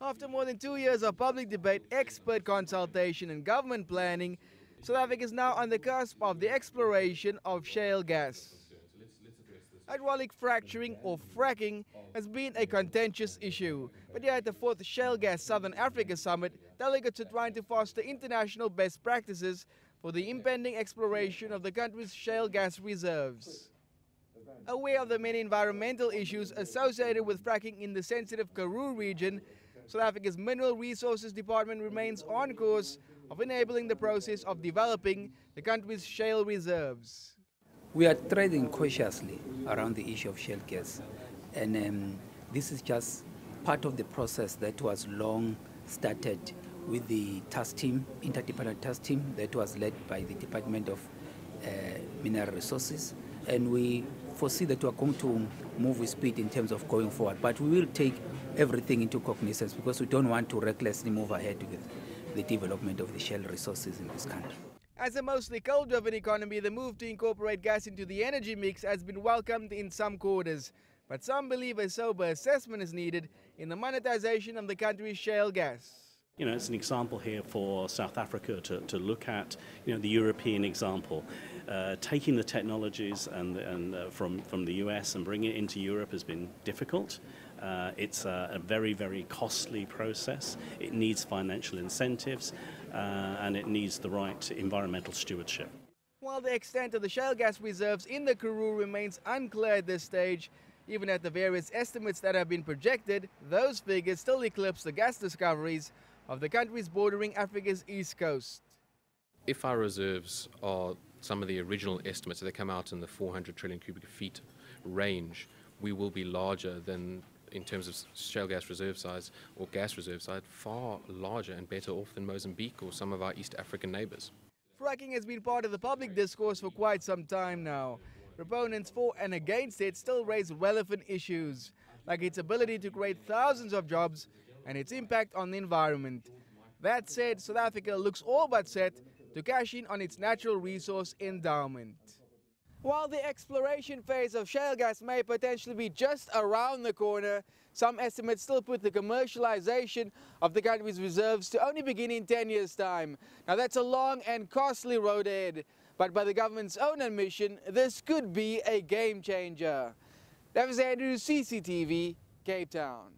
After more than 2 years of public debate, expert consultation and government planning, South Africa is now on the cusp of the exploration of shale gas. Hydraulic fracturing or fracking has been a contentious issue, but yet at the 4th Shale Gas Southern Africa Summit, delegates are trying to foster international best practices for the impending exploration of the country's shale gas reserves. Aware of the many environmental issues associated with fracking in the sensitive Karoo region, South Africa's Mineral Resources Department remains on course of enabling the process of developing the country's shale reserves. We are treading cautiously around the issue of shale gas, and this is just part of the process that was long started with the task team, interdepartmental task team that was led by the Department of Mineral Resources, and we foresee that we are going to move with speed in terms of going forward, but we will take everything into cognizance because we don't want to recklessly move ahead with the development of the shale resources in this country. As a mostly coal-driven economy, the move to incorporate gas into the energy mix has been welcomed in some quarters. But some believe a sober assessment is needed in the monetization of the country's shale gas. You know, it's an example here for South Africa to look at, you know, the European example. Taking the technologies from the US and bringing it into Europe has been difficult. It's a very, very costly process. It needs financial incentives and it needs the right environmental stewardship. While the extent of the shale gas reserves in the Karoo remains unclear at this stage, even at the various estimates that have been projected, those figures still eclipse the gas discoveries of the countries bordering Africa's east coast. If our reserves are some of the original estimates, they come out in the 400 trillion cubic feet range, we will be larger than, in terms of shale gas reserve size or gas reserve size, far larger and better off than Mozambique or some of our East African neighbors. Fracking has been part of the public discourse for quite some time now. Proponents for and against it still raise relevant issues, like its ability to create thousands of jobs and its impact on the environment. That said, South Africa looks all but set to cash in on its natural resource endowment. While the exploration phase of shale gas may potentially be just around the corner, some estimates still put the commercialization of the country's reserves to only begin in 10 years' time. Now that's a long and costly road ahead, but by the government's own admission, this could be a game changer. That was Andrew, CCTV, Cape Town.